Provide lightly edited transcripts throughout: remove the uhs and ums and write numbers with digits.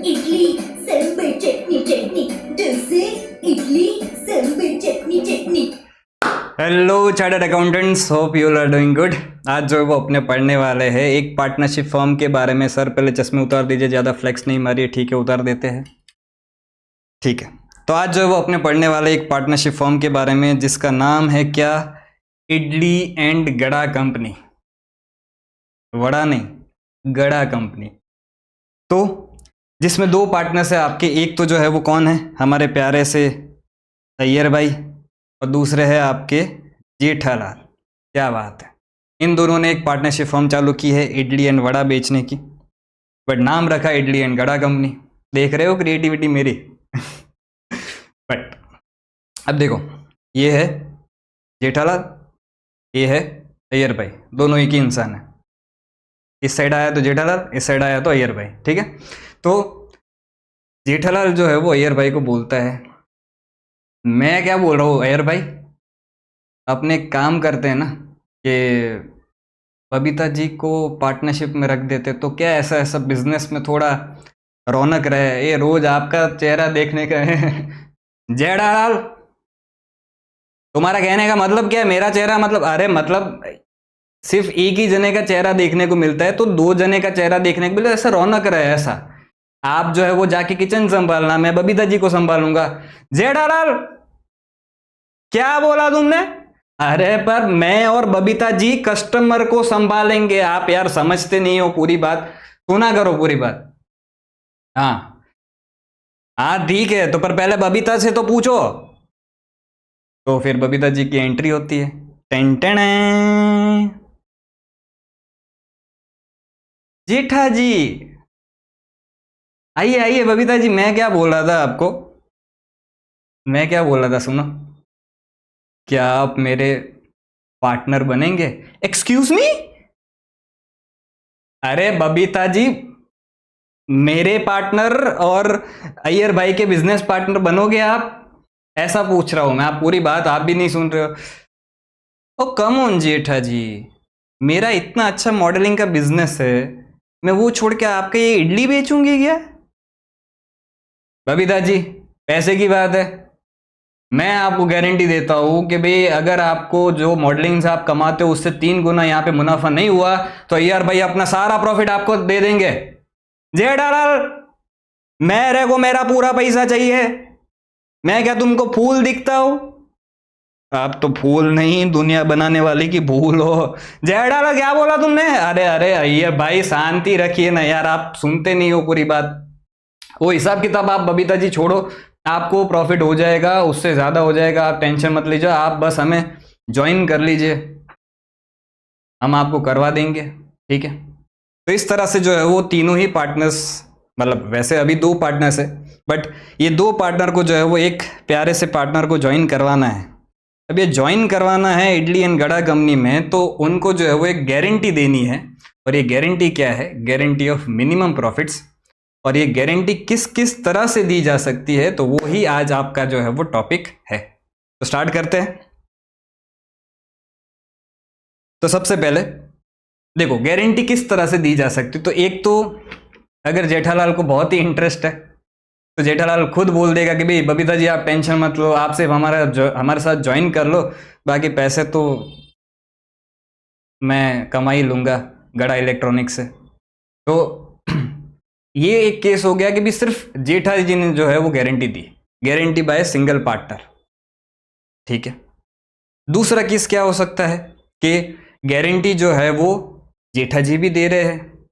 इडली सांभर चटनी चटनी, डोसे idli sambar chutney chutney. Hello chartered accountants, hope you are doing good. आज जो है वो अपने पढ़ने वाले हैं एक पार्टनरशिप फर्म के बारे में। सर पहले चश्मे उतार दीजिए, ज़्यादा फ्लेक्स नहीं मारिए, ठीक है उतार देते हैं, ठीक है। तो आज जो है वो अपने पढ़ने वाले एक पार्टनरशिप फर्म के बारे में जिसका नाम है क्या, इडली एंड गड़ा कंपनी। वड़ा नहीं, गड़ा कंपनी। तो जिसमें दो पार्टनर्स है आपके, एक तो जो है वो कौन है, हमारे प्यारे से अय्यर भाई, और दूसरे है आपके जेठालाल। क्या बात है, इन दोनों ने एक पार्टनरशिप फर्म चालू की है इडली एंड वड़ा बेचने की, बट नाम रखा इडली एंड गड़ा कंपनी। देख रहे हो क्रिएटिविटी मेरी। बट अब देखो, ये है जेठालाल, ये है अय्यर भाई, दोनों एक ही इंसान है। इस साइड आया तो जेठालाल, इस साइड आया तो अय्यर भाई, ठीक है। तो जेठालाल जो है वो अय्यर भाई को बोलता है, मैं क्या बोल रहा हूँ अय्यर भाई, अपने काम करते हैं ना कि बबीता जी को पार्टनरशिप में रख देते तो क्या ऐसा ऐसा बिजनेस में थोड़ा रौनक रहे। ये रोज आपका चेहरा देखने का है। जेठालाल, तुम्हारा कहने का मतलब क्या है? मेरा चेहरा मतलब, अरे मतलब सिर्फ एक ही जने का चेहरा देखने को मिलता है, तो दो जने का चेहरा देखने को मिलता है, ऐसा रौनक रहे। ऐसा आप जो है वो जाके किचन संभालना, मैं बबीता जी को संभालूंगा। जेठालाल, क्या बोला तुमने? अरे पर मैं और बबीता जी कस्टमर को संभालेंगे। आप यार समझते नहीं हो पूरी बात, सुना करो पूरी बात। हाँ हाँ ठीक है, तो पर पहले बबीता से तो पूछो। तो फिर बबीता जी की एंट्री होती है, टेन टेन। जेठा जी आइए आइए। बबीता जी, मैं क्या बोल रहा था आपको, मैं क्या बोल रहा था सुनो, क्या आप मेरे पार्टनर बनेंगे? Excuse me? अरे बबीता जी, मेरे पार्टनर और अय्यर भाई के बिजनेस पार्टनर बनोगे आप, ऐसा पूछ रहा हूं मैं। आप पूरी बात आप भी नहीं सुन रहे हो। ओ कम ऑन जेठा जी, मेरा इतना अच्छा मॉडलिंग का बिजनेस है, मैं वो छोड़ के आपके ये इडली बेचूंगी क्या? बबीता जी, पैसे की बात है, मैं आपको गारंटी देता हूं कि भाई अगर आपको जो मॉडलिंग से आप कमाते हो उससे 3 गुना यहाँ पे मुनाफा नहीं हुआ तो अय्यर भाई अपना सारा प्रॉफिट आपको दे देंगे। जेठालाल, मेरे को मेरा पूरा पैसा चाहिए। मैं क्या तुमको फूल दिखता हूं? आप तो फूल नहीं, दुनिया बनाने वाले की भूल हो। जेठालाल, क्या बोला तुमने? अरे अरे अय्यर भाई शांति रखिए ना यार, आप सुनते नहीं हो पूरी बात। वो हिसाब किताब आप बबीता जी छोड़ो, आपको प्रॉफिट हो जाएगा, उससे ज़्यादा हो जाएगा, आप टेंशन मत लीजिए। आप बस हमें ज्वाइन कर लीजिए, हम आपको करवा देंगे, ठीक है। तो इस तरह से जो है वो तीनों ही पार्टनर्स, मतलब वैसे अभी 2 पार्टनर्स है, बट ये 2 पार्टनर को जो है वो एक प्यारे से पार्टनर को ज्वाइन करवाना है। अब ये ज्वाइन करवाना है इडली एंड गड़ा कंपनी में, तो उनको जो है वो एक गारंटी देनी है। और ये गारंटी क्या है? Guarantee of minimum profits. और ये गारंटी किस किस तरह से दी जा सकती है, तो वो ही आज आपका जो है वो टॉपिक है। तो स्टार्ट करते हैं। तो सबसे पहले देखो, गारंटी किस तरह से दी जा सकती है। तो एक तो अगर जेठालाल को बहुत ही इंटरेस्ट है तो जेठालाल खुद बोल देगा कि भाई बबीता जी आप टेंशन मत लो, आप सिर्फ हमारे साथ ज्वाइन कर लो, बाकी पैसे तो मैं कमा ही लूंगा गड़ा इलेक्ट्रॉनिक्स से। तो ये एक केस हो गया कि भी सिर्फ जेठा जी ने जो है वो guarantee the, guarantee by single partner, ठीक है। दूसरा केस क्या हो सकता है कि गारंटी जो है वो जेठा जी भी दे रहे हैं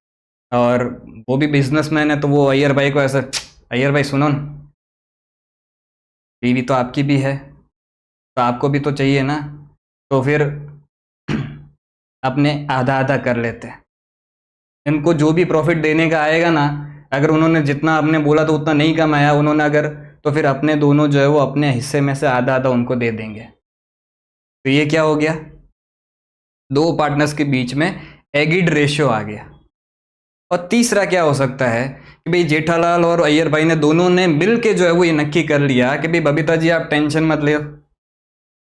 और वो भी बिजनेसमैन है, तो वो अय्यर भाई को ऐसा, अय्यर भाई सुनो ना, बीवी तो आपकी भी है तो आपको भी तो चाहिए ना, तो फिर अपने आधा आधा कर लेते हैं। इनको जो भी प्रॉफिट देने का आएगा ना, अगर उन्होंने जितना आपने बोला तो उतना नहीं कमाया उन्होंने अगर, तो फिर अपने दोनों जो है वो अपने हिस्से में से आधा आधा उनको दे देंगे। तो ये क्या हो गया, 2 पार्टनर्स के बीच में एगिड रेशियो आ गया। और तीसरा क्या हो सकता है कि भाई जेठालाल और अय्यर भाई ने दोनों ने मिल के जो है वो ये नक्की कर लिया कि भाई बबीता जी आप टेंशन मत ले,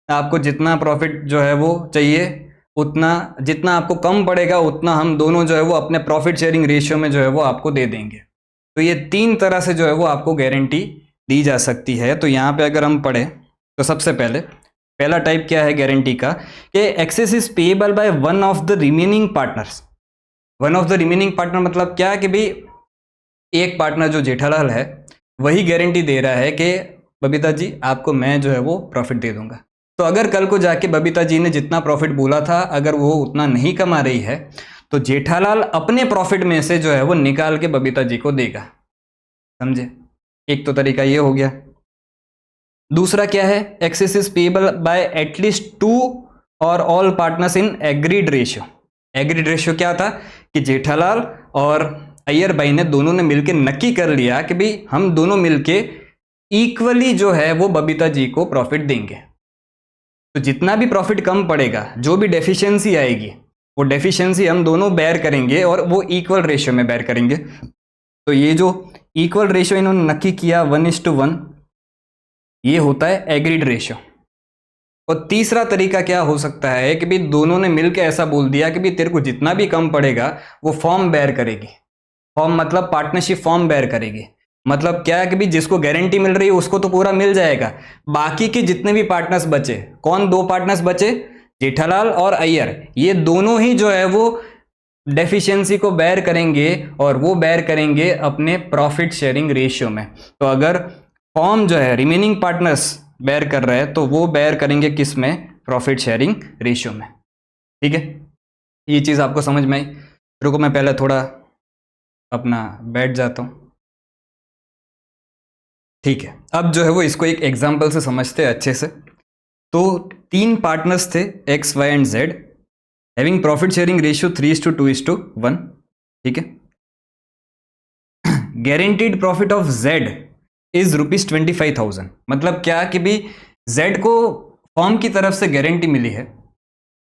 आपको जितना प्रॉफिट जो है वो चाहिए उतना, जितना आपको कम पड़ेगा उतना हम दोनों जो है वो अपने प्रॉफिट शेयरिंग रेशियो में जो है वो आपको दे देंगे। तो ये 3 तरह से जो है वो आपको गारंटी दी जा सकती है। तो यहाँ पे अगर हम पढ़े तो सबसे पहला टाइप क्या है गारंटी का कि excess is payable by one of the remaining partners. One of the remaining partner मतलब क्या कि भाई एक पार्टनर जो जेठालाल है वही गारंटी दे रहा है कि बबीता जी आपको मैं जो है वो प्रॉफिट दे दूंगा। तो अगर कल को जाके बबीता जी ने जितना प्रॉफिट बोला था अगर वो उतना नहीं कमा रही है तो जेठालाल अपने प्रॉफिट में से जो है वो निकाल के बबीता जी को देगा। समझे? एक तो तरीका ये हो गया। दूसरा क्या है, excess is payable by at least 2 और all partners in agreed ratio. Agreed ratio क्या था कि जेठालाल और अय्यर भाई ने दोनों ने मिलकर नक्की कर लिया कि भाई हम दोनों मिलके इक्वली जो है वो बबीता जी को प्रॉफिट देंगे। तो जितना भी प्रॉफिट कम पड़ेगा, जो भी डेफिशिएंसी आएगी, वो डेफिशिएंसी हम दोनों बेयर करेंगे और वो इक्वल रेशियो में बेयर करेंगे। तो ये जो इक्वल रेशियो इन्होंने नक्की किया 1:1, ये होता है एग्रीड रेशियो। और तीसरा तरीका क्या हो सकता है कि भाई दोनों ने मिलकर ऐसा बोल दिया कि भाई तेरे को जितना भी कम पड़ेगा वो फॉर्म बेयर करेगी। फॉर्म मतलब पार्टनरशिप फॉर्म बेयर करेगी। मतलब क्या है कि भाई जिसको गारंटी मिल रही है उसको तो पूरा मिल जाएगा, बाकी के जितने भी पार्टनर्स बचे, कौन 2 पार्टनर्स बचे, जेठालाल और अय्यर, ये दोनों ही जो है वो डेफिशिएंसी को बेयर करेंगे और वो बेयर करेंगे अपने प्रॉफिट शेयरिंग रेशियो में। तो अगर फॉर्म जो है रिमेनिंग पार्टनर्स बेयर कर रहे हैं तो वो बेयर करेंगे किस में, प्रॉफिट शेयरिंग रेशियो में। ठीक है, ये चीज आपको समझ में आई? रुको मैं पहले थोड़ा अपना बैठ जाता हूं। ठीक है, अब जो है वो इसको एक एग्जाम्पल से समझते हैं अच्छे से। तो 3 पार्टनर्स थे X, Y and Z, having profit sharing ratio 3:2:1। ठीक है, guaranteed profit of Z is ₹25,000। मतलब क्या कि भी Z को फॉर्म की तरफ से गारंटी मिली है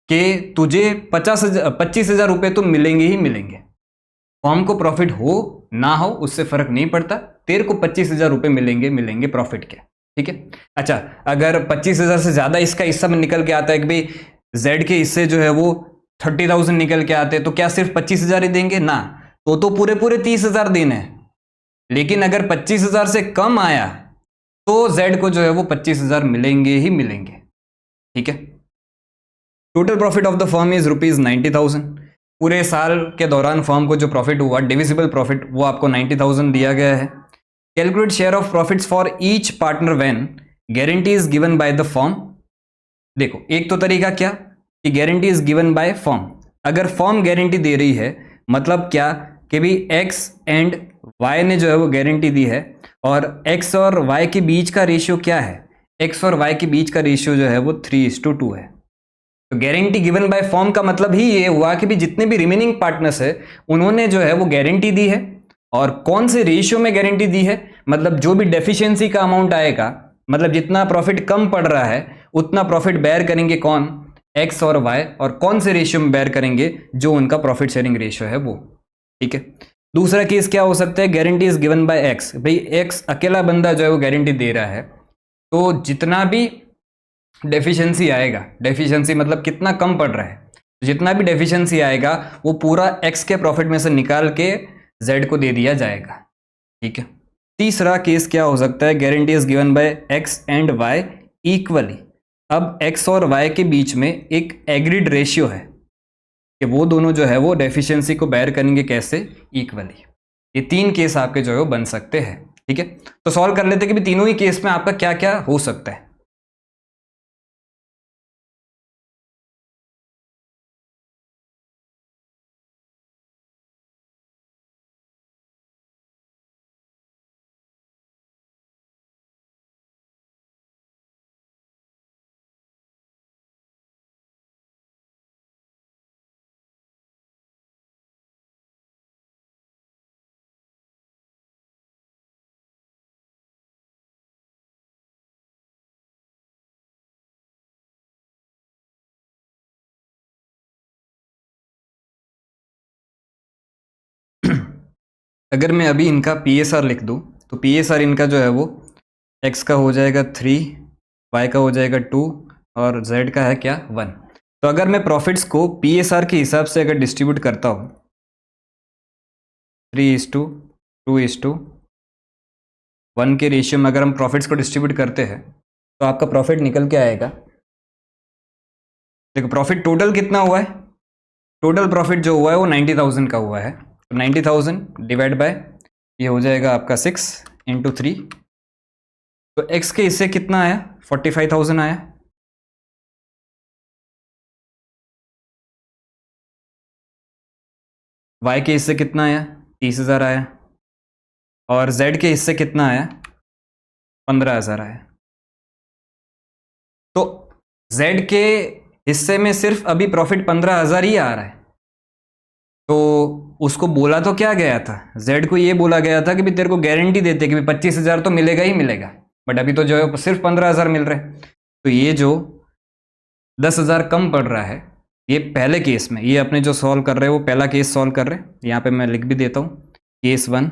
कि तुझे 25,000 रुपये तो मिलेंगे ही मिलेंगे। फॉर्म को प्रॉफिट हो ना हो उससे फर्क नहीं पड़ता, तेरे को 25,000 रुपये मिलेंगे प्रॉफिट के। ठीक है, अच्छा अगर 25,000 से ज्यादा इसका हिस्सा में निकल के आता है कि भाई Z के हिस्से जो है वो 30,000 निकल के आते हैं, तो क्या सिर्फ 25,000 ही देंगे ना, तो पूरे 30,000 देने हैं। लेकिन अगर 25,000 से कम आया तो Z को जो है वो 25,000 मिलेंगे ही मिलेंगे। ठीक है, total profit of the firm is ₹90,000। पूरे साल के दौरान फर्म को जो प्रॉफिट हुआ, डिविजिबल प्रॉफिट, वो आपको 90,000 दिया गया है। Calculate share of profits for each partner when guarantee is given by the firm. देखो एक तो तरीका क्या कि guarantee is given by firm. अगर फर्म गारंटी दे रही है मतलब क्या कि भी X एंड Y ने जो है वो गारंटी दी है, और X और Y के बीच का रेशियो क्या है, X और Y के बीच का रेशियो जो है वो 3:2 है। तो गारंटी गिवन बाय फर्म का मतलब ही ये हुआ कि भी जितने भी रिमेनिंग पार्टनर्स है उन्होंने जो है वो गारंटी दी है। और कौन से रेशियो में गारंटी दी है, मतलब जो भी डेफिशिएंसी का अमाउंट आएगा, मतलब जितना प्रॉफिट कम पड़ रहा है उतना प्रॉफिट बेयर करेंगे कौन, X और Y, और कौन से रेशियो में बेयर करेंगे, जो उनका प्रॉफिट शेयरिंग रेशियो है वो। ठीक है, दूसरा केस क्या हो सकता है, guarantee is given bye X। भाई X अकेला बंदा जो है वो गारंटी दे रहा है, तो जितना भी डेफिशिएंसी आएगा, डेफिशिएंसी मतलब कितना कम पड़ रहा है, जितना भी डेफिशिएंसी आएगा वो पूरा X के प्रॉफिट में से निकाल के Z को दे दिया जाएगा। ठीक है, तीसरा केस क्या हो सकता है, guarantee is given bye X and Y equally. अब X और Y के बीच में एक एग्रीड रेशियो है कि वो दोनों जो है वो डेफिशिएंसी को बेयर करेंगे कैसे, इक्वली। ये 3 केस आपके जो है वो बन सकते हैं। ठीक है, तो सॉल्व कर लेते हैं कि तीनों ही केस में आपका क्या क्या हो सकता है। अगर मैं अभी इनका PSR लिख दूं तो PSR इनका जो है वो X का हो जाएगा 3, Y का हो जाएगा 2 और Z का है क्या 1। तो अगर मैं प्रॉफिट्स को PSR के हिसाब से अगर डिस्ट्रीब्यूट करता हूँ 3:2 2:1 के रेशियो में अगर हम प्रॉफिट्स को डिस्ट्रीब्यूट करते हैं तो आपका प्रॉफिट निकल के आएगा। देखो प्रॉफिट टोटल कितना हुआ है, टोटल प्रॉफिट जो हुआ है वो 90,000 का हुआ है। तो 90,000 डिवाइड बाय ये हो जाएगा आपका 6 × 3। तो एक्स के हिस्से कितना आया, 45,000 आया। वाई के हिस्से कितना आया, 30,000 आया। और जेड के हिस्से कितना आया, 15,000 आया। तो जेड के हिस्से में सिर्फ अभी प्रॉफिट 15,000 ही आ रहा है। तो उसको बोला तो क्या गया था, जेड को ये बोला गया था कि भी तेरे को गारंटी देते कि 25,000 तो मिलेगा ही मिलेगा, बट अभी तो जो है सिर्फ 15,000 मिल रहे हैं। तो ये जो 10,000 कम पड़ रहा है, ये पहले केस में, ये अपने जो सॉल्व कर रहे हैं वो पहला केस सॉल्व कर रहे हैं। यहाँ पे मैं लिख भी देता हूँ, केस 1।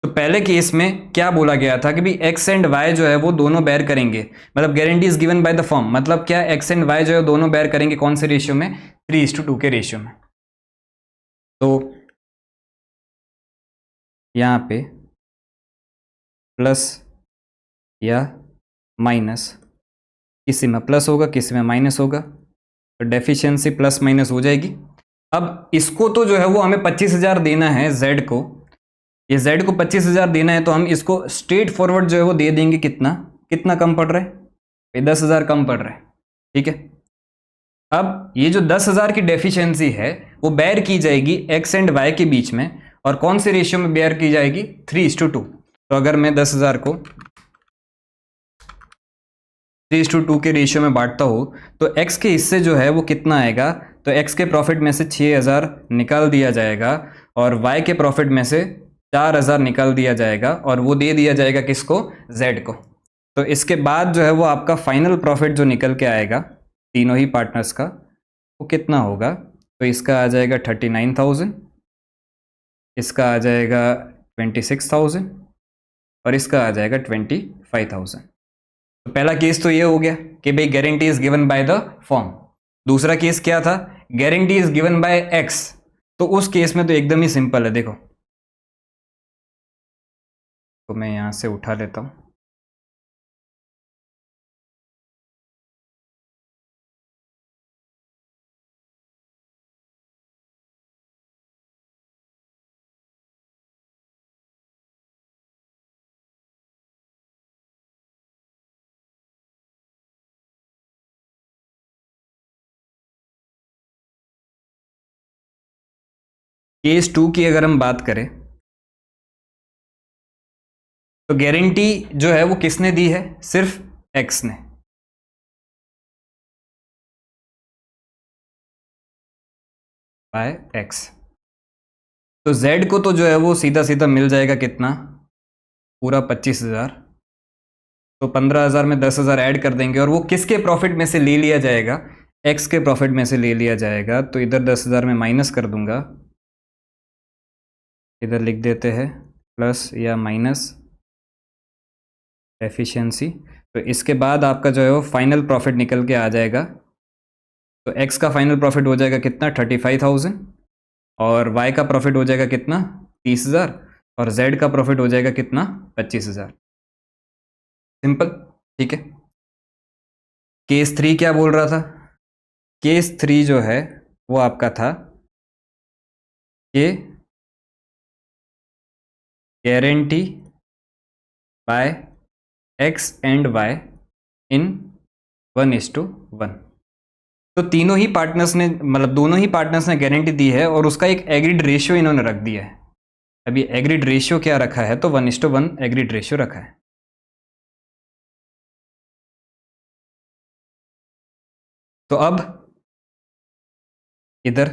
तो पहले केस में क्या बोला गया था कि भी एक्स एंड वाई जो है वो दोनों बेयर करेंगे, मतलब guarantee is given by the firm, मतलब क्या एक्स एंड वाई जो है दोनों बेयर करेंगे, कौन से रेशियो में, 3:2 के रेशियो में। तो यहाँ पे प्लस या माइनस, किसी में प्लस होगा किसी में माइनस होगा, तो डेफिशिएंसी प्लस माइनस हो जाएगी। अब इसको तो जो है वो हमें 25,000 देना है जेड को, ये जेड को 25,000 देना है, तो हम इसको स्ट्रेट फॉरवर्ड जो है वो दे देंगे। कितना कितना कम पड़ रहा है, 10,000 कम पड़ रहा है, ठीक है। अब ये जो 10,000 की डेफिशिएंसी है वो बेयर की जाएगी एक्स एंड वाई के बीच में, और कौन से रेशियो में बेयर की जाएगी, 3:2। तो अगर मैं 10,000 को 3:2 के रेशियो में बांटता हूं तो एक्स के हिस्से जो है वो कितना आएगा, तो एक्स के प्रॉफिट में से 6,000 निकाल दिया जाएगा, और वाई के प्रॉफिट में से 4,000 निकाल दिया जाएगा, और वो दे दिया जाएगा किसको, जेड को। तो इसके बाद जो है वो आपका फाइनल प्रॉफिट जो निकल के आएगा तीनों ही पार्टनर्स का, वो कितना होगा, तो इसका आ जाएगा 39,000, इसका आ जाएगा 26,000, और इसका आ जाएगा 25,000। तो पहला केस तो ये हो गया कि भाई guarantee is given by the firm. दूसरा केस क्या था, guarantee is given bye x. तो उस केस में तो एकदम ही सिंपल है, देखो तो मैं यहां से उठा लेता हूं। केस 2 की अगर हम बात करें तो गारंटी जो है वो किसने दी है, सिर्फ एक्स ने। Bye x. तो जेड को तो जो है वो सीधा सीधा मिल जाएगा कितना, पूरा 25,000। तो 15,000 में 10,000 ऐड कर देंगे, और वो किसके प्रॉफिट में से ले लिया जाएगा, एक्स के प्रॉफिट में से ले लिया जाएगा। तो इधर 10,000 में माइनस कर दूंगा, इधर लिख देते हैं प्लस या माइनस एफिशिएंसी। तो इसके बाद आपका जो है वो फाइनल प्रॉफिट निकल के आ जाएगा। तो एक्स का फाइनल प्रॉफिट हो जाएगा कितना, 35,000, और वाई का प्रॉफिट हो जाएगा कितना, 30,000, और जेड का प्रॉफिट हो जाएगा कितना, 25,000। सिंपल, ठीक है। केस 3 क्या बोल रहा था, केस 3 जो है वो आपका था कि guarantee by X and Y in 1:1। तो तीनों ही पार्टनर्स ने, मतलब दोनों ही पार्टनर्स ने गारंटी दी है, और उसका एक एग्रीड रेशियो इन्होंने रख दिया है। अभी एग्रीड रेशियो क्या रखा है, तो 1:1 एग्रीड रेशियो रखा है। तो अब इधर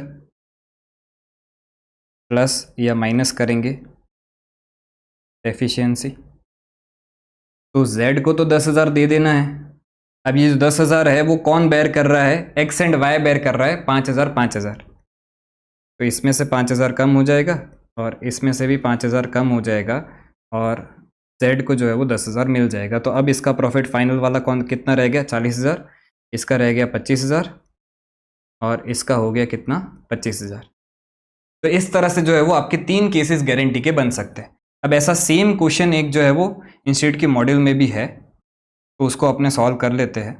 प्लस या माइनस करेंगे एफिशिएंसी। तो जेड को तो 10,000 दे देना है। अब ये जो 10,000 है वो कौन बेयर कर रहा है, एक्स एंड वाई बेयर कर रहा है, 5,000 5,000। तो इसमें से 5,000 कम हो जाएगा, और इसमें से भी 5,000 कम हो जाएगा, और जेड को जो है वो 10,000 मिल जाएगा। तो अब इसका प्रॉफिट फाइनल वाला कौन कितना रह गया, 40,000, इसका रह गया 25,000, और इसका हो गया कितना, 25,000। तो इस तरह से जो है वो आपके 3 केसेस गारंटी के बन सकते हैं। अब ऐसा सेम क्वेश्चन एक जो है वो इंस्टीट्यूट के मॉड्यूल में भी है, तो उसको अपने सॉल्व कर लेते हैं।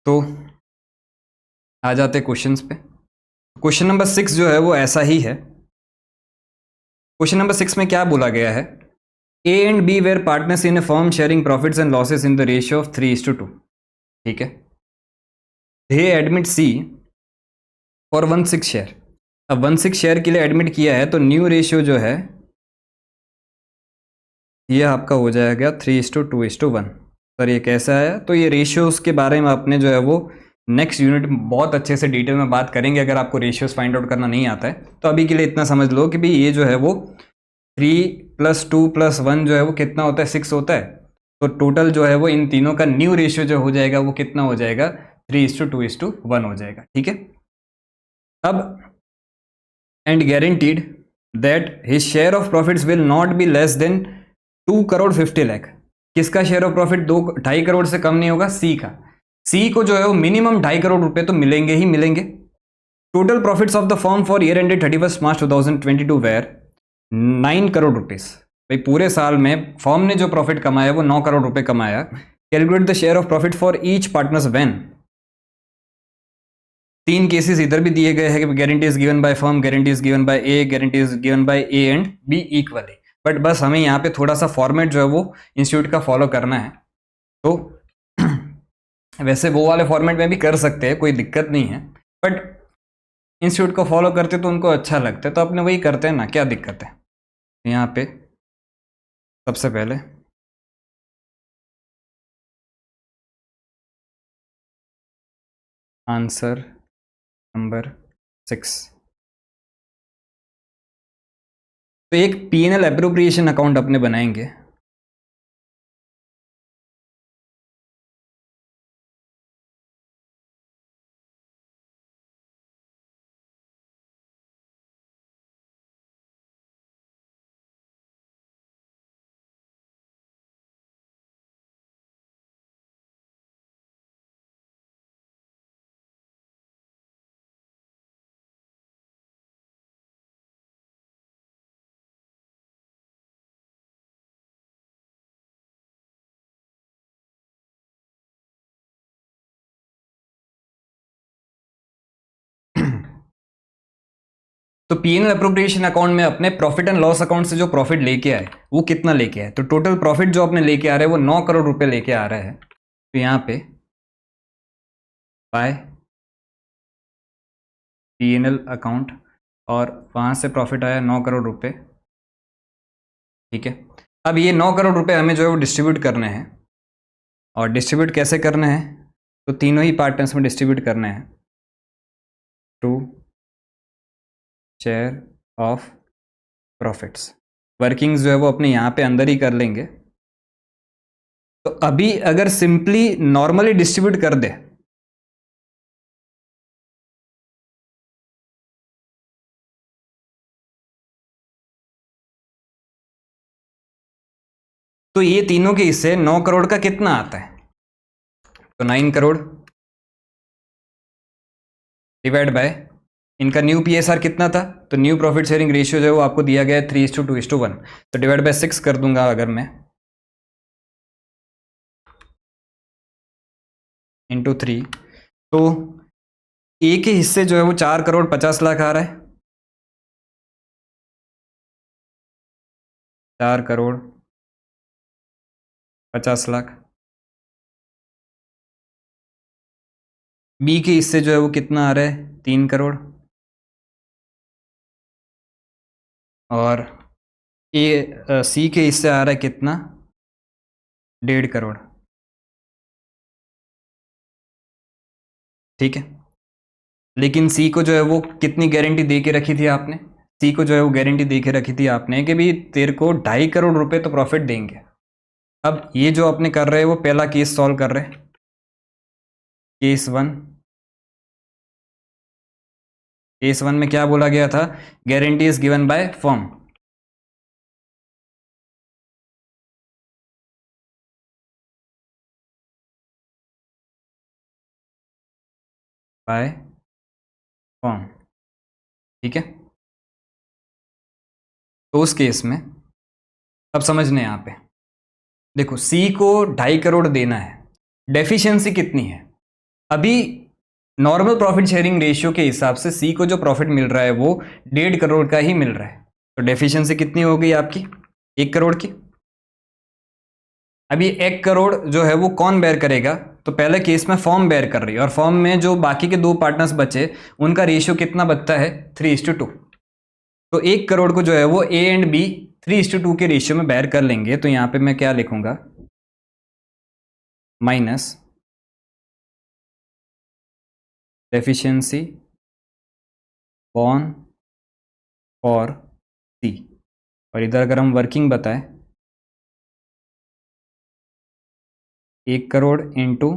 तो आ जाते क्वेश्चंस पे। क्वेश्चन नंबर 6 जो है वो ऐसा ही है। क्वेश्चन नंबर 6 में क्या बोला गया है? A and B were partners in a firm sharing profits and losses in the ratio of 3:2। ठीक है। They admit C for 1/6 share. अब 1/6 शेयर के लिए एडमिट किया है, तो न्यू रेशियो जो है ये आपका हो जाएगा 3:2:1। सर ये कैसा है? तो ये रेशियोज के बारे में आपने जो है वो नेक्स्ट यूनिट में बहुत अच्छे से डिटेल में बात करेंगे। अगर आपको रेशियोज फाइंड आउट करना नहीं आता है तो अभी के लिए इतना समझ लो कि भाई ये जो है वो 3+2+1 जो है वो कितना होता है? 6 होता है। तो टोटल जो है वो इन तीनों का न्यू रेशियो जो हो जाएगा वो कितना हो जाएगा? 3:2:1 हो जाएगा। ठीक है। अब and guaranteed that his share of profits will not be less than 2,50,00,000। किसका शेयर ऑफ प्रॉफिट 2.5 करोड़ से कम नहीं होगा? सी का। सी को जो है वो मिनिमम 2.5 करोड़ रुपए तो मिलेंगे ही मिलेंगे। Total profits of the firm for year ended 31 March 2022 were 9 crore rupees. भाई पूरे साल में फर्म ने जो प्रॉफिट कमाया वो 9 करोड़ रुपए कमाया। Calculate the share of profit for each partners when. 3 cases इधर भी दिए गए हैं कि guarantee is given by firm, guarantee is given bye A, guarantee is given bye A and be equally. But बस हमें यहाँ पे थोड़ा सा फॉर्मेट जो है वो इंस्टीट्यूट का फॉलो करना है। तो वैसे वो वाले फॉर्मेट में भी कर सकते हैं, कोई दिक्कत नहीं है, बट इंस्टीट्यूट को फॉलो करते तो उनको अच्छा लगता है, तो अपने वही करते हैं ना, क्या दिक्कत है। यहाँ पे सबसे पहले आंसर नंबर 6। तो एक P&L एप्रोप्रिएशन अकाउंट अपने बनाएंगे। तो P&L अप्रोप्रिएशन अकाउंट में अपने प्रॉफिट एंड लॉस अकाउंट से जो प्रॉफिट लेके आए वो कितना लेके आए? तो टोटल प्रॉफिट जो अपने लेके आ रहे हैं वो 9 करोड़ रुपए लेके आ रहा है। तो यहाँ पे बाय P&L अकाउंट, और वहां से प्रॉफिट आया 9 करोड़ रुपए। ठीक है। अब ये 9 करोड़ रुपए हमें जो है वो डिस्ट्रीब्यूट करने हैं, और डिस्ट्रीब्यूट कैसे करना है? तो तीनों ही पार्टनर्स में डिस्ट्रीब्यूट करना है to share of profits. Workings जो है वो अपने यहाँ पे अंदर ही कर लेंगे। तो अभी अगर सिंपली नॉर्मली डिस्ट्रीब्यूट कर दे तो ये तीनों के हिस्से 9 करोड़ का कितना आता है? तो 9 करोड़ डिवाइड बाय इनका न्यू PSR कितना था? तो न्यू प्रॉफिट शेयरिंग रेशियो जो है वो आपको दिया गया है 3:2:1। तो डिवाइड बाय 6 कर दूंगा अगर मैं, इंटू 3। तो ए के हिस्से जो है वो 4,50,00,000 आ रहा है। 4,50,00,000। बी के हिस्से जो है वो कितना आ रहा है? 3 करोड़। और सी के हिस्से आ रहा है कितना? 1.5 करोड़। ठीक है। लेकिन सी को जो है वो कितनी गारंटी दे के रखी थी आपने? सी को जो है वो गारंटी दे के रखी थी आपने कि भाई तेरे को 2.5 करोड़ रुपए तो प्रॉफिट देंगे। अब ये जो आपने कर रहे हैं वो पहला केस सॉल्व कर रहे हैं, केस 1। केस 1 में क्या बोला गया था? Guarantee is given by firm. By firm, ठीक है। तो उस केस में अब समझने यहाँ पे देखो, सी को 2.5 करोड़ देना है, डेफिशिएंसी कितनी है अभी? नॉर्मल प्रॉफिट शेयरिंग रेशियो के हिसाब से सी को जो प्रॉफिट मिल रहा है वो 1.5 करोड़ का ही मिल रहा है। तो डेफिशिएंसी कितनी हो गई आपकी? 1 करोड़ की। अभी 1 करोड़ जो है वो कौन बेयर करेगा? तो पहले केस में फॉर्म बेयर कर रही है, और फॉर्म में जो बाकी के 2 पार्टनर्स बचे उनका रेशियो कितना बचता है? 3:2। तो 1 करोड़ को जो है वो ए एंड बी 3:2 के रेशियो में बेयर कर लेंगे। तो यहां पे मैं क्या लिखूंगा? माइनस डेफिशिएंसी बॉर्न फॉर सी, और इधर अगर हम वर्किंग बताएं, 1 करोड़ इंटू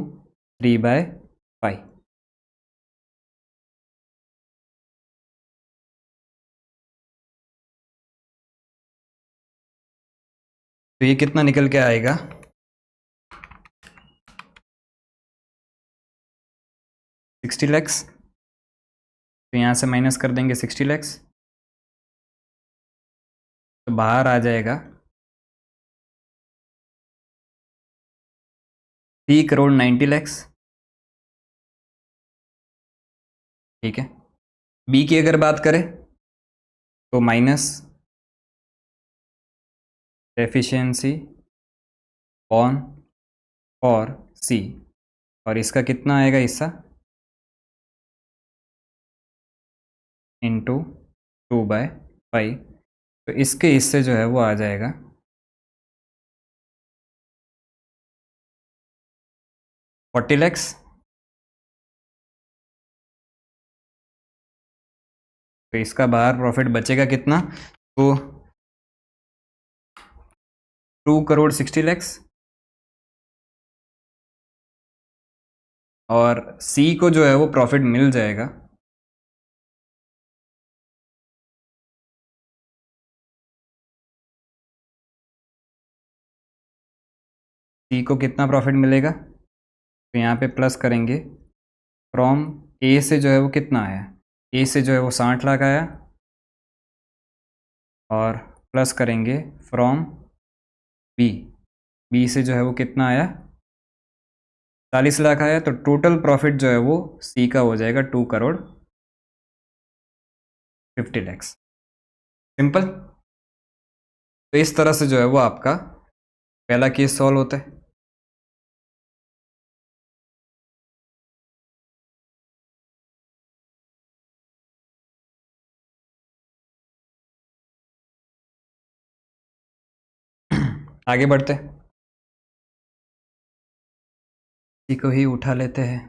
3/5। तो ये कितना निकल के आएगा? 60 लैक्स। तो यहाँ से माइनस कर देंगे 60 लैक्स, तो बाहर आ जाएगा 3 करोड़ 90 लैक्स, ठीक है। बी की अगर बात करें तो माइनस एफिशिएंसी ऑन और सी, और इसका कितना आएगा हिस्सा? इंटू 2/5। तो इसके हिस्से जो है वो आ जाएगा 40 लैक्स। तो इसका बाहर प्रॉफिट बचेगा कितना? तो 2 करोड़ 60 लैक्स, और सी को जो है वो प्रॉफिट मिल जाएगा सी को कितना प्रॉफिट मिलेगा? तो यहाँ पे प्लस करेंगे, फ्रॉम ए से जो है वो कितना आया? ए से जो है वो 60 लाख आया, और प्लस करेंगे फ्रॉम बी, बी से जो है वो कितना आया? 40 लाख आया। तो टोटल प्रॉफिट जो है वो सी का हो जाएगा 2 करोड़ 50 लैक्स। सिंपल। तो इस तरह से जो है वो आपका पहला केस सॉल्व होता है। आगे बढ़ते हैं, इसी को ही उठा लेते हैं।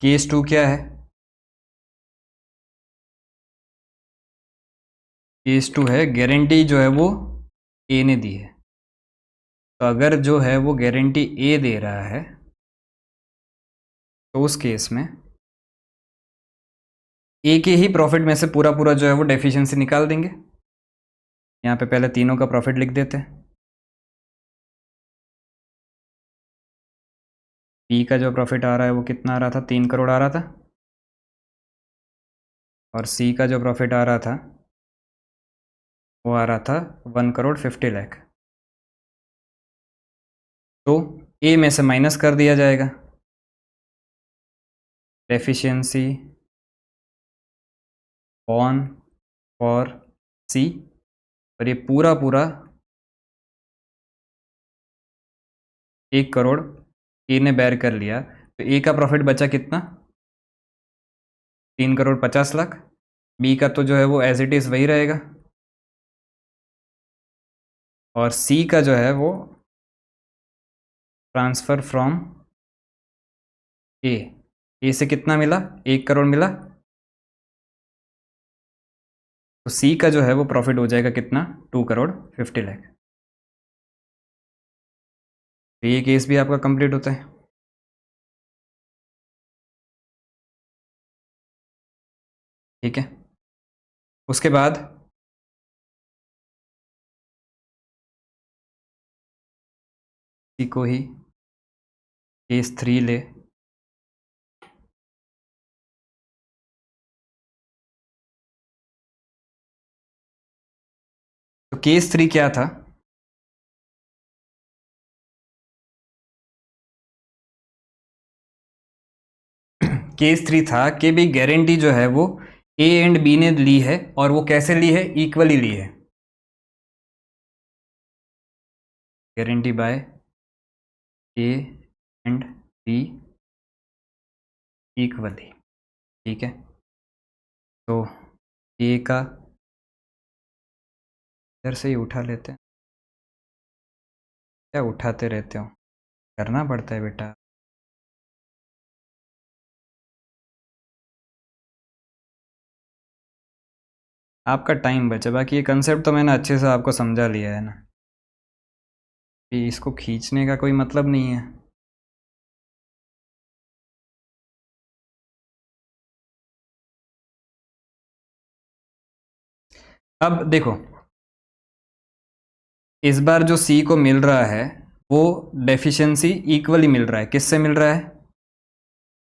केस 2 क्या है? केस 2 है गारंटी जो है वो ए ने दी है। तो अगर जो है वो गारंटी ए दे रहा है तो उस केस में ए के ही प्रॉफिट में से पूरा पूरा जो है वो डेफिशिएंसी निकाल देंगे। यहाँ पे पहले तीनों का प्रॉफिट लिख देते हैं। बी का जो प्रॉफिट आ रहा है वो कितना आ रहा था? 3 करोड़ आ रहा था। और सी का जो प्रॉफिट आ रहा था वो आ रहा था 1 करोड़ 50 लाख। तो ए में से माइनस कर दिया जाएगा डेफिशिएंसी ऑन फॉर सी, और ये पूरा पूरा 1 करोड़ ए ने बेयर कर लिया। तो ए का प्रॉफिट बचा कितना? 3 करोड़ 50 लाख। बी का तो जो है वो एज इट इज़ वही रहेगा। और सी का जो है वो ट्रांसफ़र फ्रॉम ए से कितना मिला, 1 करोड़ मिला, तो सी का जो है वो प्रॉफिट हो जाएगा कितना, 2,50,00,000। तो ये केस भी आपका कंप्लीट होता है। ठीक है, उसके बाद सी को ही केस 3 ले, तो केस 3 क्या था, केस 3 था कि भी गारंटी जो है वो ए एंड बी ने ली है, और वो कैसे ली है, इक्वली ली है, guarantee bye A and be equally. ठीक है, तो ए का इधर से ही उठा लेते हैं, क्या उठाते रहते हो, करना पड़ता है बेटा। आपका टाइम बचे, बाकी ये कंसेप्ट तो मैंने अच्छे से आपको समझा लिया है ना, कि इसको खींचने का कोई मतलब नहीं है। अब देखो, इस बार जो सी को मिल रहा है वो डेफिशिएंसी इक्वली मिल रहा है, किससे मिल रहा है,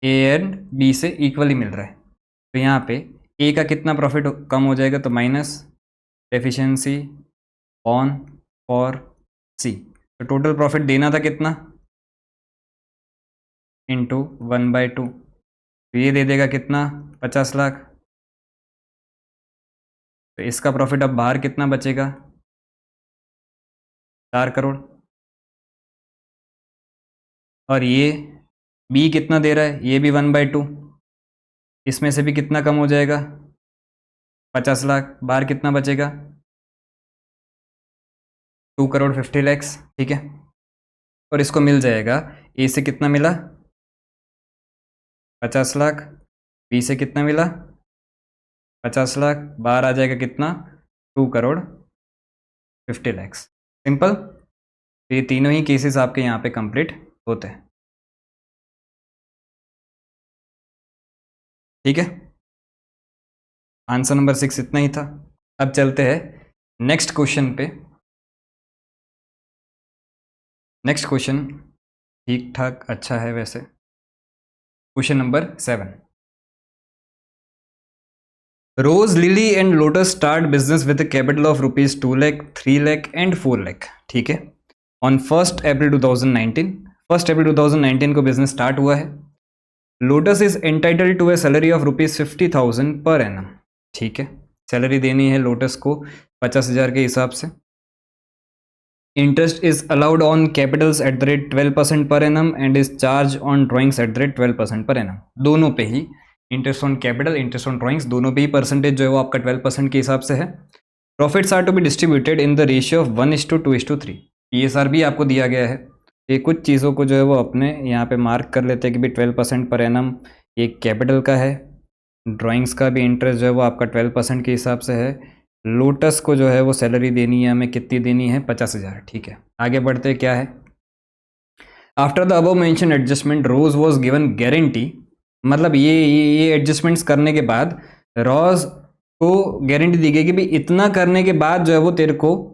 ए एंड बी से इक्वली मिल रहा है। तो यहाँ पे ए का कितना प्रॉफिट कम हो जाएगा, तो माइनस डेफिशिएंसी ऑन फॉर सी, तो टोटल प्रॉफिट देना था कितना, इंटू 1/2, तो ये दे देगा कितना, 50,00,000। तो इसका प्रॉफिट अब बाहर कितना बचेगा, 4 करोड़। और ये बी कितना दे रहा है, ये भी 1/2, इसमें से भी कितना कम हो जाएगा, 50,00,000, बाहर कितना बचेगा, 2,50,00,000। ठीक है, और इसको मिल जाएगा, ए से कितना मिला, 50,00,000, बी से कितना मिला, 50,00,000, बाहर आ जाएगा कितना, 2,50,00,000। सिंपल। तो ये तीनों ही केसेस आपके यहाँ पे कंप्लीट होते हैं। ठीक है, आंसर नंबर 6 इतना ही था। अब चलते हैं नेक्स्ट क्वेश्चन पे। नेक्स्ट क्वेश्चन ठीक ठाक अच्छा है वैसे। Question number 7, Rose lily and Lotus start business with capital of rupees 2 lakh, 3 lakh and 4 lakh. ठीक है, ऑन 1 अप्रैल 2019, 1 अप्रैल 2019 को बिजनेस स्टार्ट हुआ है। Lotus is entitled to a salary of rupees 50,000 per annum. ठीक है, सैलरी देनी है लोटस को 50,000 के हिसाब से। Interest is allowed on capitals at the rate 12% per annum and is charge on drawings at the rate 12% per annum. दोनों पे ही interest on capital, interest on drawings, दोनों पे ही परसेंटेज जो है वो आपका 12% के हिसाब से है। Profits are to be distributed in the ratio of 1:2:3। PSR भी आपको दिया गया है। ये कुछ चीज़ों को जो है वो अपने यहाँ पे मार्क कर लेते हैं कि भाई 12% पर एनम ये कैपिटल का है, ड्राइंग्स का भी इंटरेस्ट जो है वो आपका 12% के हिसाब से है। लोटस को जो है वो सैलरी देनी है हमें, कितनी देनी है, 50,000। ठीक है, आगे बढ़ते क्या है। After the above mention adjustment Rose was given guarantee, मतलब ये एडजस्टमेंट्स करने के बाद रोज को गारंटी दी गई कि भाई इतना करने के बाद जो है वो तेरे को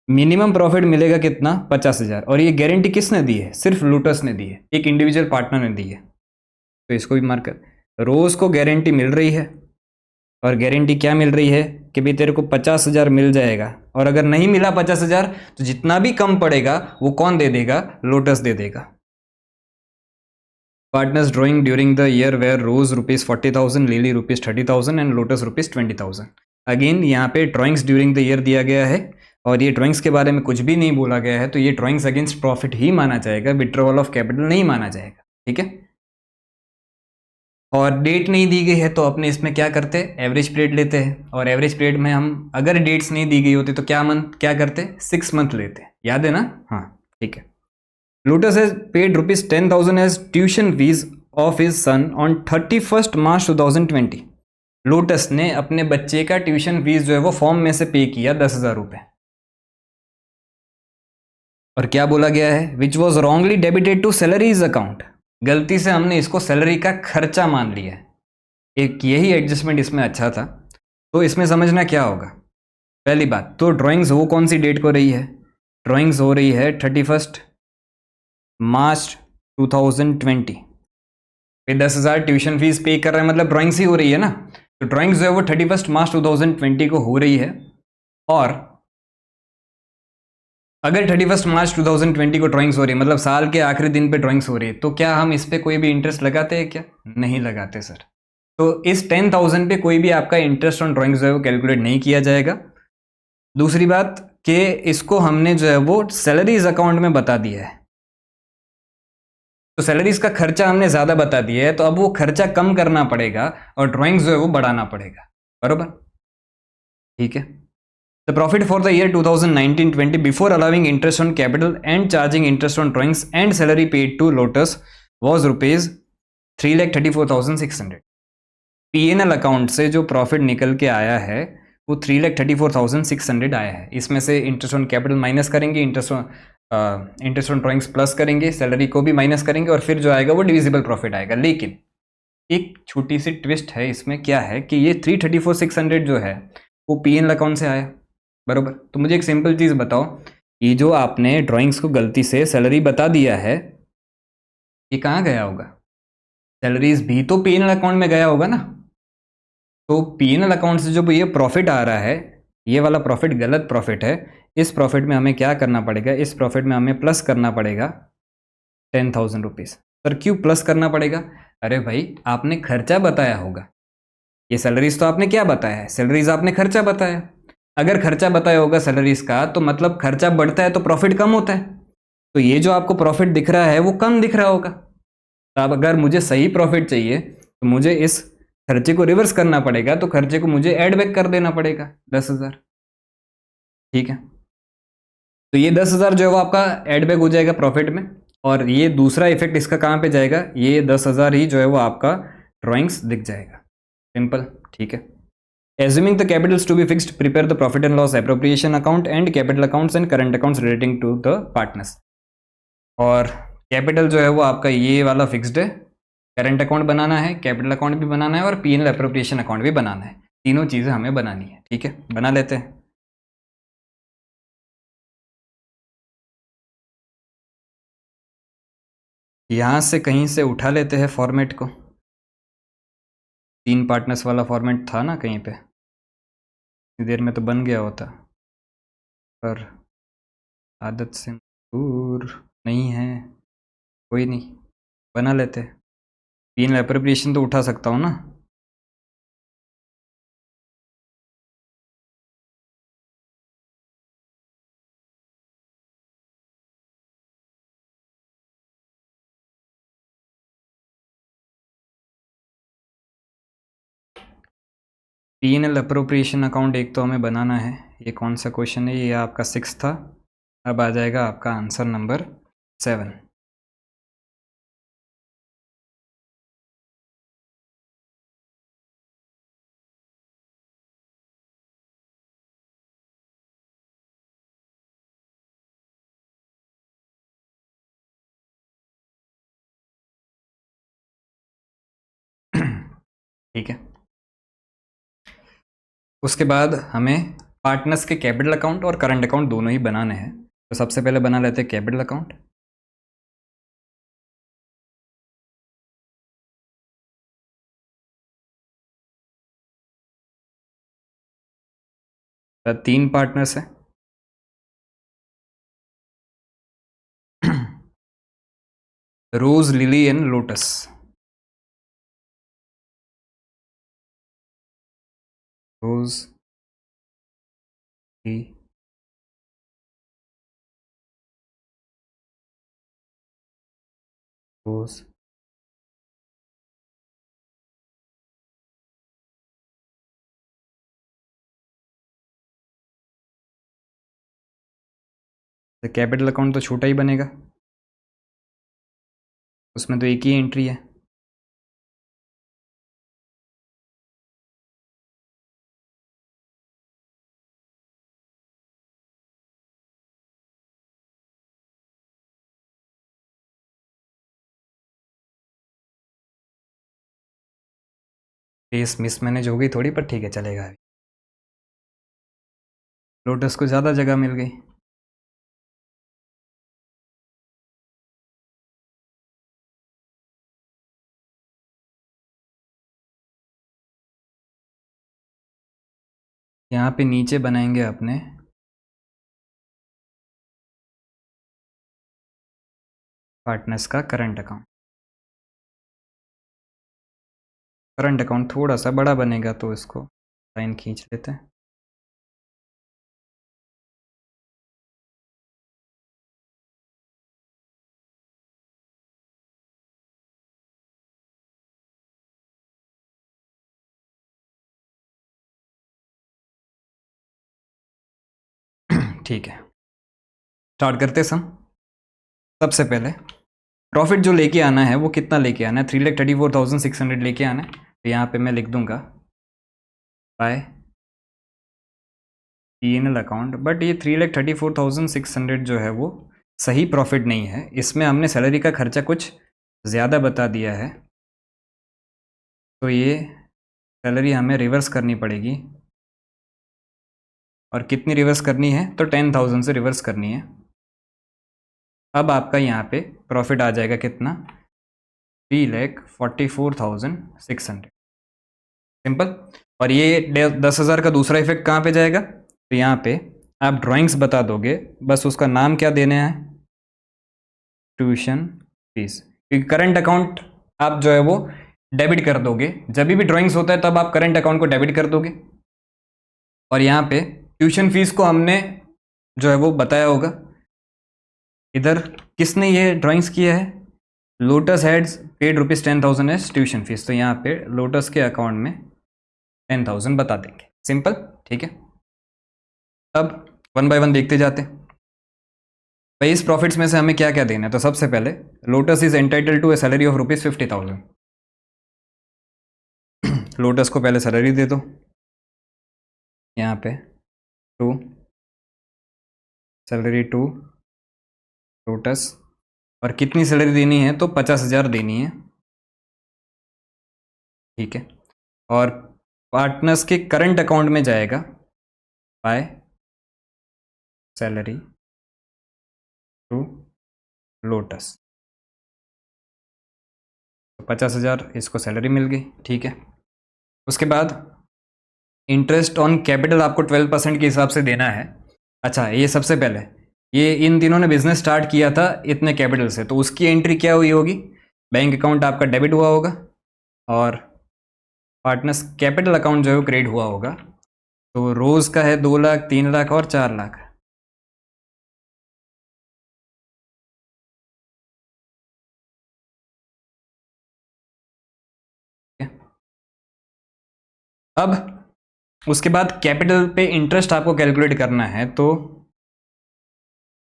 मिनिमम प्रॉफिट मिलेगा कितना, 50,000। और ये गारंटी किसने दी है, सिर्फ लोटस ने दी है, एक इंडिविजुअल पार्टनर ने दी है। तो इसको भी मार्क कर, रोज को गारंटी मिल रही है, और गारंटी क्या मिल रही है कि भाई तेरे को 50,000 मिल जाएगा, और अगर नहीं मिला 50,000 तो जितना भी कम पड़ेगा वो कौन दे देगा, लोटस दे देगा। Partners drawing during the year were Rose rupees 40,000, Lily rupees 30,000 and Lotus rupees 20,000। Again यहाँ पे ड्रॉइंग्स ड्यूरिंग द ईयर दिया गया है, और ये ड्रॉइंग्स के बारे में कुछ भी नहीं बोला गया है, तो ये ड्रॉइंग्स अगेंस्ट प्रॉफिट ही माना जाएगा, विड्रॉवल ऑफ कैपिटल नहीं माना जाएगा। ठीक है, और डेट नहीं दी गई है तो अपने इसमें क्या करते हैं, एवरेज पीरियड लेते हैं। और एवरेज पीरियड में हम अगर डेट्स नहीं दी गई होती तो क्या करते, 6 मंथ लेते हैं, याद है ना। हाँ ठीक है। Lotus has paid ₹10,000 as tuition fees of his son on 31 March 2020। Lotus ने अपने बच्चे का ट्यूशन फीस जो है वो फॉर्म में से पे किया 10,000 रुपये। और क्या बोला गया है, which was wrongly debited to salaries account. गलती से हमने इसको सैलरी का खर्चा मान लिया है। एक यही एडजस्टमेंट इसमें अच्छा था। तो इसमें समझना क्या होगा, पहली बात तो ड्राइंग्स वो कौन सी डेट को रही है, ड्राइंग्स हो रही है 31 मार्च 2020 पे 10,000 ट्यूशन फीस पे कर रहे हैं, मतलब ड्राइंग्स ही हो रही है ना। तो ड्राइंग्स जो है वो 31 मार्च 2020 को हो रही है। और अगर 31 मार्च 2020 को ड्राइंग्स हो रही है मतलब साल के आखिरी दिन पे ड्राइंग्स हो रही है, तो क्या हम इस पे कोई भी इंटरेस्ट लगाते हैं क्या, नहीं लगाते सर। तो इस 10,000 पे कोई भी आपका इंटरेस्ट ऑन ड्राइंग्स जो है वो कैलकुलेट नहीं किया जाएगा। दूसरी बात कि इसको हमने जो है वो सैलरीज अकाउंट में बता दिया है, तो सैलरीज का खर्चा हमने ज्यादा बता दिया है, तो अब वो खर्चा कम करना पड़ेगा और ड्राइंग्स जो है वो बढ़ाना पड़ेगा, बरोबर। ठीक है। The profit for the year 2019-20 before allowing interest on capital and charging interest on drawings and salary paid to Lotus was ₹3,34,600। PNL account से जो प्रॉफिट निकल के आया है वो 3,34,600 आया है। इसमें से इंटरेस्ट ऑन कैपिटल माइनस करेंगे, इंटरेस्ट ऑन ड्राइंग्स प्लस करेंगे, सैलरी को भी माइनस करेंगे और फिर जो आएगा वो डिविजिबल प्रॉफिट आएगा। लेकिन एक छोटी सी ट्विस्ट है इसमें, क्या है कि ये 3,34,600 जो है वो पीएनएल अकाउंट से आया, बरोबर। तो मुझे एक सिंपल चीज़ बताओ, ये जो आपने ड्राइंग्स को गलती से सैलरी बता दिया है, ये कहाँ गया होगा, सैलरीज भी तो पीएनएल अकाउंट में गया होगा ना। तो पीएनएल अकाउंट से जो ये प्रॉफिट आ रहा है, ये वाला प्रॉफिट गलत प्रॉफिट है। इस प्रॉफिट में हमें क्या करना पड़ेगा, इस प्रॉफिट में हमें प्लस करना पड़ेगा 10,000 रुपीज़। सर क्यों प्लस करना पड़ेगा, अरे भाई आपने खर्चा बताया होगा, ये सैलरीज तो आपने क्या बताया है, सैलरीज आपने खर्चा बताया। अगर खर्चा बताया होगा सैलरीज का तो मतलब खर्चा बढ़ता है तो प्रॉफिट कम होता है। तो ये जो आपको प्रॉफिट दिख रहा है वो कम दिख रहा होगा। तो अब अगर मुझे सही प्रॉफिट चाहिए तो मुझे इस खर्चे को रिवर्स करना पड़ेगा, तो खर्चे को मुझे ऐड बैक कर देना पड़ेगा 10,000। ठीक है। तो ये 10,000 जो है वो आपका ऐड बैक हो जाएगा प्रॉफिट में, और ये दूसरा इफेक्ट इसका कहाँ पे जाएगा, ये 10,000 ही जो है वो आपका ड्राइंग्स दिख जाएगा, सिंपल। ठीक है। Assuming the capitals to be fixed, prepare the profit and loss appropriation account and capital accounts and current accounts relating to the partners। और कैपिटल जो है वो आपका ये वाला फिक्स्ड है, करंट अकाउंट बनाना है, कैपिटल अकाउंट भी बनाना है और पीएनएल अप्रोप्रिएशन अकाउंट भी बनाना है। तीनों चीज़ें हमें बनानी है। ठीक है, बना लेते हैं। यहाँ से कहीं से उठा लेते हैं फॉर्मेट को, 3 पार्टनर्स वाला फॉर्मेट था ना कहीं पे, इतनी देर में तो बन गया होता, पर आदत से दूर नहीं है, कोई नहीं, बना लेते हैं। पीएनएल अप्रोप्रिएशन तो उठा सकता हूँ ना। पीएनएल अप्रोप्रिएशन अकाउंट एक तो हमें बनाना है। ये कौन सा क्वेश्चन है, ये आपका 6 था। अब आ जाएगा आपका आंसर नंबर 7। ठीक है। उसके बाद हमें पार्टनर्स के कैपिटल अकाउंट और करंट अकाउंट दोनों ही बनाने हैं। तो सबसे पहले बना लेते हैं कैपिटल अकाउंट। तो 3 पार्टनर्स हैं, rose, lily and lotus. Rose, lily, rose, तो कैपिटल अकाउंट तो छोटा ही बनेगा, उसमें तो एक ही एंट्री है। फेस मिस मैनेज हो गई थोड़ी, पर ठीक है चलेगा अभी। लोटस को ज़्यादा जगह मिल गई। यहाँ पे नीचे बनाएंगे अपने पार्टनर्स का करंट अकाउंट। करंट अकाउंट थोड़ा सा बड़ा बनेगा तो इसको लाइन खींच लेते हैं। ठीक है, स्टार्ट करते सम। सबसे पहले प्रॉफिट जो लेके आना है वो कितना लेके आना है, 3,34,600 लेके आना है। तो यहाँ पे मैं लिख दूंगा बाय P&L अकाउंट। बट ये 3,34,600 जो है वो सही प्रॉफिट नहीं है, इसमें हमने सैलरी का खर्चा कुछ ज़्यादा बता दिया है, तो ये सैलरी हमें रिवर्स करनी पड़ेगी। और कितनी रिवर्स करनी है, तो 10,000 से रिवर्स करनी है। अब आपका यहाँ पे प्रॉफिट आ जाएगा कितना, 3,44,600, सिंपल। और ये 10,000 का दूसरा इफेक्ट कहाँ पे जाएगा, तो यहाँ पे आप ड्राइंग्स बता दोगे, बस उसका नाम क्या देना है, ट्यूशन फीस। क्योंकि करंट अकाउंट आप जो है वो डेबिट कर दोगे, जब भी ड्राइंग्स होता है तब आप करंट अकाउंट को डेबिट कर दोगे। और यहाँ पे ट्यूशन फीस को हमने जो है वो बताया होगा। इधर किसने ये ड्राइंग्स किया है, Lotus has paid ₹10,000 as tuition fees, तो यहाँ पे लोटस के अकाउंट में 10,000 बता देंगे, सिंपल। ठीक है, अब वन बाय वन देखते जाते हैं। भाई इस प्रॉफिट्स में से हमें क्या क्या देना है, तो सबसे पहले Lotus is entitled to a salary of ₹50,000। Lotus को पहले सैलरी दे दो, यहाँ पे टू सैलरी टू लोटस। और कितनी सैलरी देनी है, तो 50,000 देनी है। ठीक है, और पार्टनर्स के करंट अकाउंट में जाएगा बाय सैलरी टू लोटस, तो 50,000 इसको सैलरी मिल गई। ठीक है, उसके बाद इंटरेस्ट ऑन कैपिटल आपको 12% के हिसाब से देना है। अच्छा, ये सबसे पहले ये इन दिनों ने बिजनेस स्टार्ट किया था इतने कैपिटल से, तो उसकी एंट्री क्या हुई होगी, बैंक अकाउंट आपका डेबिट हुआ होगा और पार्टनर्स कैपिटल अकाउंट जो है वो क्रेडिट हुआ होगा। तो रोज़ का है 2 लाख, 3 लाख और 4 लाख। अब उसके बाद कैपिटल पे इंटरेस्ट आपको कैलकुलेट करना है, तो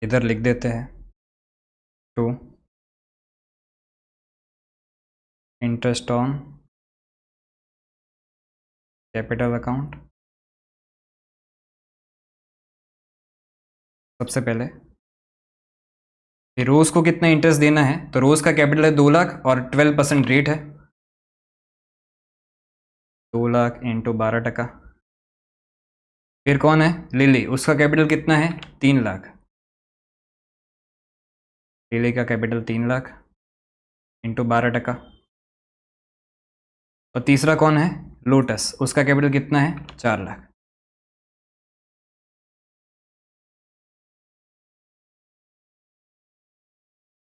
इधर लिख देते हैं to interest on capital account. सबसे पहले रोज को कितना इंटरेस्ट देना है, तो रोज का कैपिटल है 2 लाख और 12% रेट है, 2 लाख इंटू 12%। फिर कौन है, लिली, उसका कैपिटल कितना है, 3 लाख। लिली का कैपिटल 3 लाख इंटू 12%। और तीसरा कौन है, लोटस, उसका कैपिटल कितना है, 4 लाख।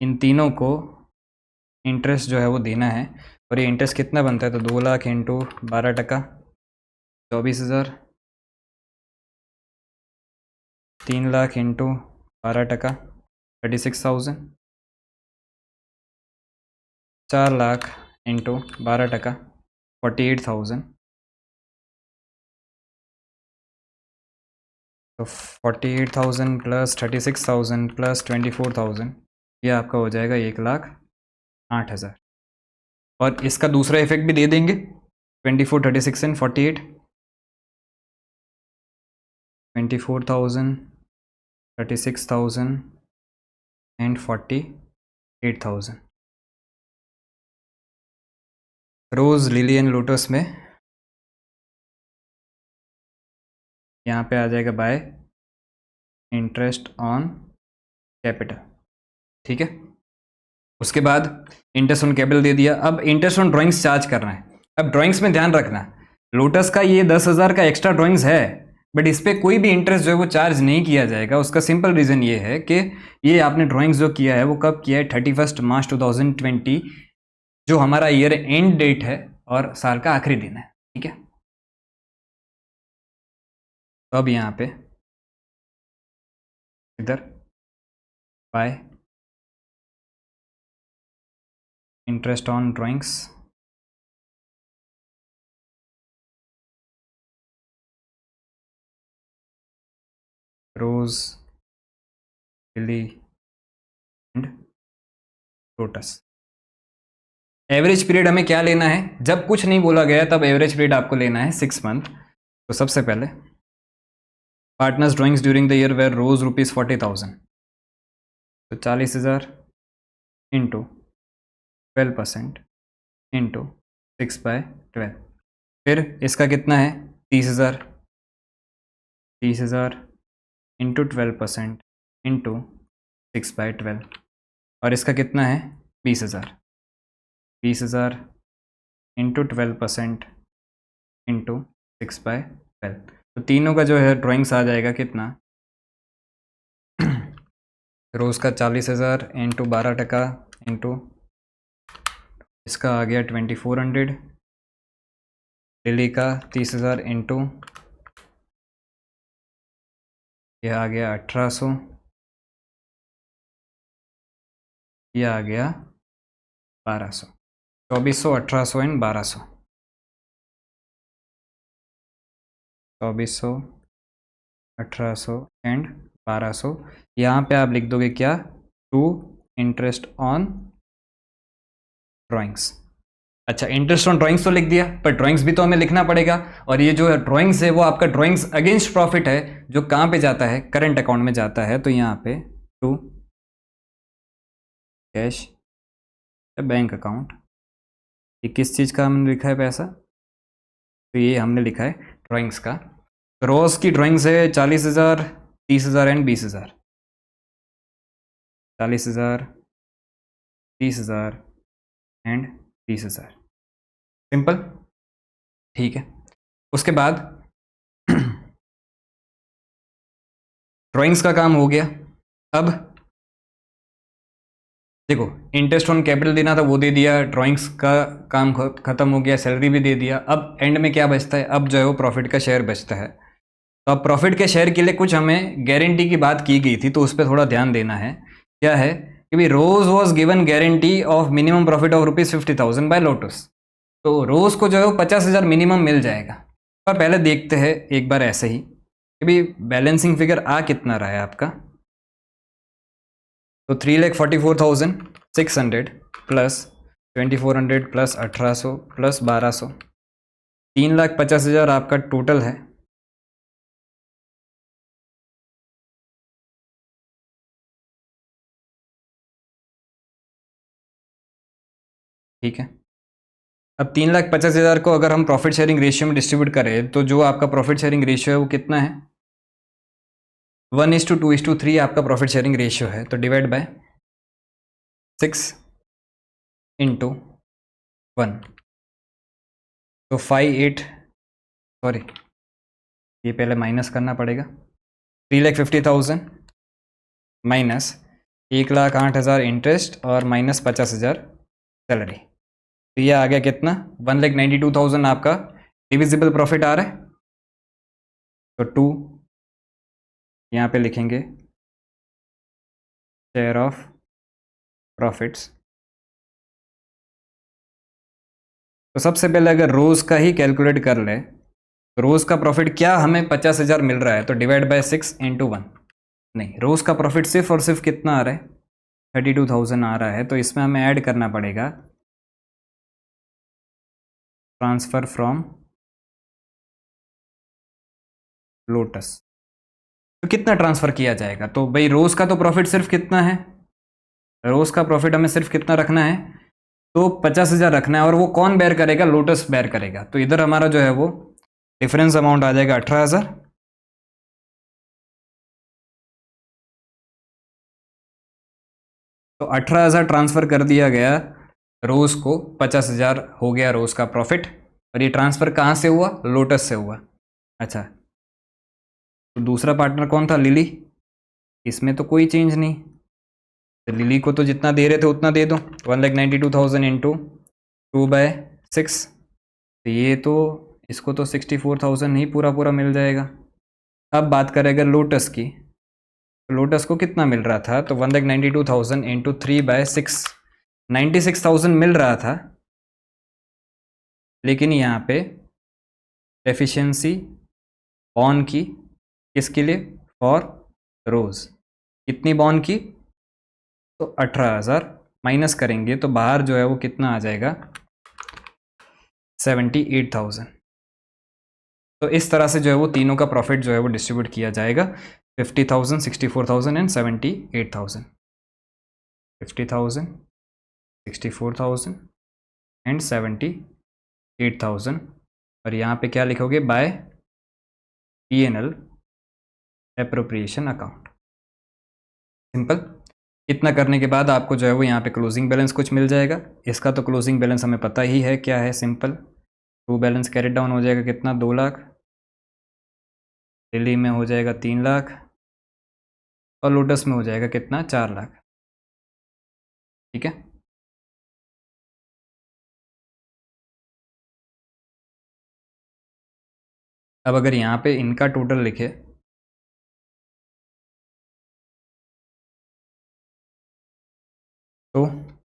इन तीनों को इंटरेस्ट जो है वो देना है। और ये इंटरेस्ट कितना बनता है, तो 2 lakh into 12%, 24,000। 3 lakh into 12%, 36,000। 4 lakh into 12%, 48,000। तो 48,000 प्लस 36,000 प्लस 24,000, ये आपका हो जाएगा 1,08,000। और इसका दूसरा इफेक्ट भी दे देंगे, 24, 36 and 48, 24,000, 36,000 and 48,000। Rose, lily and Lotus में यहाँ पे आ जाएगा बाय इंटरेस्ट ऑन कैपिटल, ठीक है। उसके बाद इंटरेस्ट ऑन कैपिटल दे दिया। अब इंटरेस्ट ऑन ड्राइंग्स चार्ज करना है। अब ड्राइंग्स में ध्यान रखना, लोटस का ये 10,000 का एक्स्ट्रा ड्राइंग्स है, बट इस पर कोई भी इंटरेस्ट जो है वो चार्ज नहीं किया जाएगा। उसका सिंपल रीज़न ये है कि ये आपने ड्राइंग्स जो किया है वो कब किया है, 31 मार्च 2020, जो हमारा ईयर एंड डेट है और साल का आखिरी दिन है, ठीक है। तो अब यहाँ पे इधर by interest on drawings, Rose, lily and Lotus. Average period हमें क्या लेना है, जब कुछ नहीं बोला गया तब एवरेज पीरियड आपको लेना है 6 मंथ। तो सबसे पहले partners drawings during the year were rose ₹40,000, तो 40,000 इंटू 12% इंटू 6/12। फिर इसका कितना है, 30,000, 30,000 इंटू 12% इंटू 6/12। और इसका कितना है, 20,000, 20,000 इंटू 12% इंटू 6/12। तो तीनों का जो है ड्राइंग्स आ जाएगा कितना, रोज का 40,000 इंटू 12% इंटू इसका आ गया 2400, लिली का 30,000 इंटू यह आ गया 1800, यह आ गया 1200, 2400, 1800 एंड 1200, 2400, 1800 एंड 1200। यहाँ पे आप लिख दोगे क्या, टू इंटरेस्ट ऑन ड्राइंग्स। अच्छा, इंटरेस्ट ऑन ड्राइंग्स तो लिख दिया, पर ड्राइंग्स भी तो हमें लिखना पड़ेगा। और ये जो ड्राइंग्स है वो आपका ड्राइंग्स अगेंस्ट प्रॉफिट है, जो कहाँ पे जाता है, करंट अकाउंट में जाता है। तो यहाँ पे टू कैश बैंक अकाउंट, ये किस चीज़ का हमने लिखा है पैसा, तो ये हमने लिखा है ड्राइंग्स का। तो रोज की ड्राइंग्स है 40,000, 30,000 एंड 20,000, 40,000, 30,000 एंड 20,000, सिंपल, ठीक है। उसके बाद ड्राइंग्स का काम हो गया। अब देखो, इंटरेस्ट ऑन कैपिटल देना था वो दे दिया, ड्राइंग्स का काम खत्म हो गया, सैलरी भी दे दिया। अब एंड में क्या बचता है, अब जो है वो प्रॉफिट का शेयर बचता है। तो अब प्रॉफिट के शेयर के लिए कुछ हमें गारंटी की बात की गई थी, तो उस पर थोड़ा ध्यान देना है। क्या है कि भाई rose was given guarantee of minimum profit of ₹50,000 by lotus. तो रोज को जो है वो 50,000 मिनिमम मिल जाएगा। पर पहले देखते हैं एक बार ऐसे ही कि भाई बैलेंसिंग फिगर आ कितना रहा है आपका। तो 3,44,600 प्लस 2,400 प्लस 1,800 प्लस 1,200, 3,50,000 आपका टोटल है। ठीक है, अब 3,50,000 को अगर हम प्रॉफिट शेयरिंग रेशियो में डिस्ट्रीब्यूट करें तो जो आपका प्रॉफिट शेयरिंग रेशियो है वो कितना है, 1:2:3 आपका प्रॉफिट शेयरिंग रेशियो है। तो डिवाइड बाय 6 इंटू 1, तो 58, सॉरी ये पहले माइनस करना पड़ेगा, 3,50,000 माइनस 1,08,000 इंटरेस्ट और माइनस 50,000 सैलरी। तो ये आ गया कितना, 1,92,000 आपका डिविजिबल प्रॉफिट आ रहा है। तो 2 यहाँ पे लिखेंगे शेयर ऑफ प्रॉफिट्स। तो सबसे पहले अगर रोज का ही कैलकुलेट कर ले रोज़ का प्रॉफिट क्या हमें 50,000 मिल रहा है, तो डिवाइड बाय 6 इंटू 1। नहीं, रोज़ का प्रॉफिट सिर्फ और सिर्फ कितना आ रहा है, 32,000 आ रहा है, तो इसमें हमें ऐड करना पड़ेगा ट्रांसफ़र फ्रॉम लोटस। तो कितना ट्रांसफ़र किया जाएगा, तो भाई रोज़ का तो प्रॉफिट सिर्फ कितना है, रोज़ का प्रॉफिट हमें सिर्फ कितना रखना है, तो 50,000 रखना है, और वो कौन बेयर करेगा, लोटस बेयर करेगा। तो इधर हमारा जो है वो डिफरेंस अमाउंट आ जाएगा 18,000। तो 18,000 ट्रांसफ़र कर दिया गया रोज़ को, 50,000 हो गया रोज़ का प्रॉफिट। और ये ट्रांसफ़र कहाँ से हुआ, लोटस से हुआ। अच्छा, तो दूसरा पार्टनर कौन था, लिली। इसमें तो कोई चेंज नहीं, तो लिली को तो जितना दे रहे थे उतना दे दो। 1,92,000 इंटू 2/6, तो ये तो इसको तो 64,000 ही पूरा पूरा मिल जाएगा। अब बात करें अगर लोटस की, तो लोटस को कितना मिल रहा था, तो 1,92,000 इंटू 3/6, 96,000 मिल रहा था। लेकिन यहाँ पे डेफिशिएंसी ऑन की, किसके लिए, फॉर रोज़। कितनी बॉन्ड की, तो 18,000 माइनस करेंगे तो बाहर जो है वो कितना आ जाएगा, 78,000। तो इस तरह से जो है वो तीनों का प्रॉफिट जो है वो डिस्ट्रीब्यूट किया जाएगा, 50,000, 64,000 एंड 78,000। 50,000, 64,000 एंड 78,000। और यहाँ पे क्या लिखोगे, bye P&L appropriation account. Simple. इतना करने के बाद आपको जो है वो यहाँ पे क्लोजिंग बैलेंस कुछ मिल जाएगा। इसका तो क्लोजिंग बैलेंस हमें पता ही है क्या है, simple. True balance carried down हो जाएगा कितना, 2 लाख। दिल्ली में हो जाएगा 3 लाख, और लोटस में हो जाएगा कितना, 4 लाख। ठीक है। अब अगर यहाँ पे इनका टोटल लिखे, तो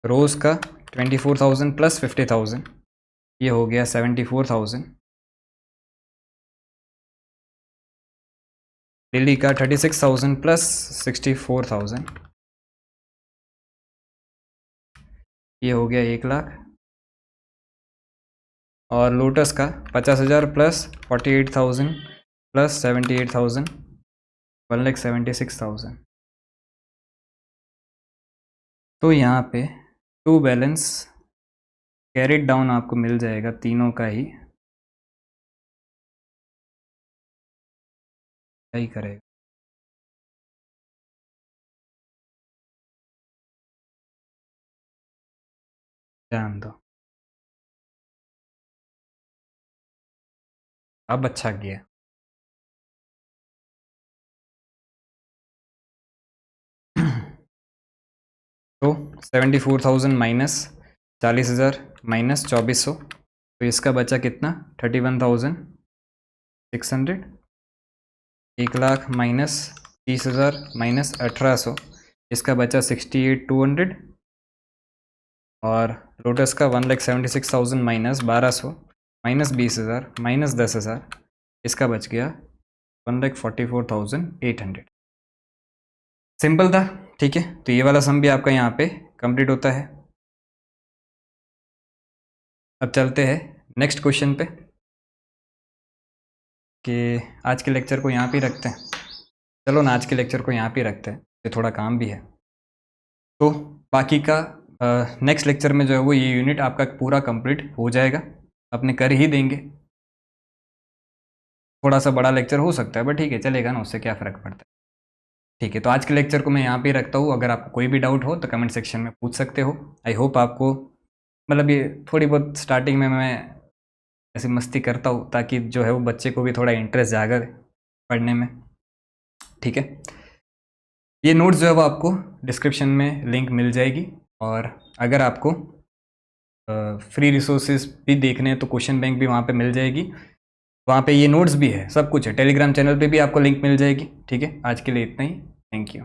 रोज़ का 24,000 प्लस 50,000, ये हो गया 74,000। दिल्ली का 36,000 प्लस 64,000, ये हो गया 1 लाख। और लोटस का 50,000 प्लस 48,000 प्लस 78,000, 1,76,000। तो यहाँ पे टू बैलेंस कैरेट डाउन आपको मिल जाएगा तीनों का ही, क्या ही करेगा, ध्यान दो। अब अच्छा किया। तो 74,000 माइनस 40,000 माइनस 2,400, तो इसका बचा कितना, 31,600। 1 लाख माइनस 30,000 माइनस 1,800, इसका बचा 68,200। और लोटस का 1,76,000 माइनस 1,200 माइनस 20,000 माइनस 10,000, इसका बच गया 1,44,800। सिंपल था। ठीक है, तो ये वाला सम भी आपका यहाँ पे कंप्लीट होता है। अब चलते हैं नेक्स्ट क्वेश्चन पे, कि आज के लेक्चर को यहाँ पे रखते हैं। चलो ना, आज के लेक्चर को यहाँ पे रखते हैं, ये थोड़ा काम भी है। तो बाकी का नेक्स्ट लेक्चर में जो है वो ये यूनिट आपका पूरा कंप्लीट हो जाएगा, अपने कर ही देंगे। थोड़ा सा बड़ा लेक्चर हो सकता है, बट ठीक है, चलेगा ना, उससे क्या फ़र्क पड़ता है। ठीक है, तो आज के लेक्चर को मैं यहाँ पे रखता हूँ। अगर आपको कोई भी डाउट हो तो कमेंट सेक्शन में पूछ सकते हो। आई होप आपको, मतलब ये थोड़ी बहुत स्टार्टिंग में मैं ऐसी मस्ती करता हूँ ताकि जो है वो बच्चे को भी थोड़ा इंटरेस्ट जागे पढ़ने में। ठीक है, ये नोट्स जो है वो आपको डिस्क्रिप्शन में लिंक मिल जाएगी। और अगर आपको फ्री रिसोर्सेज भी देखने हैं तो क्वेश्चन बैंक भी वहाँ पे मिल जाएगी, वहाँ पे ये नोट्स भी है, सब कुछ है। टेलीग्राम चैनल पे भी आपको लिंक मिल जाएगी। ठीक है, आज के लिए इतना ही। Thank you.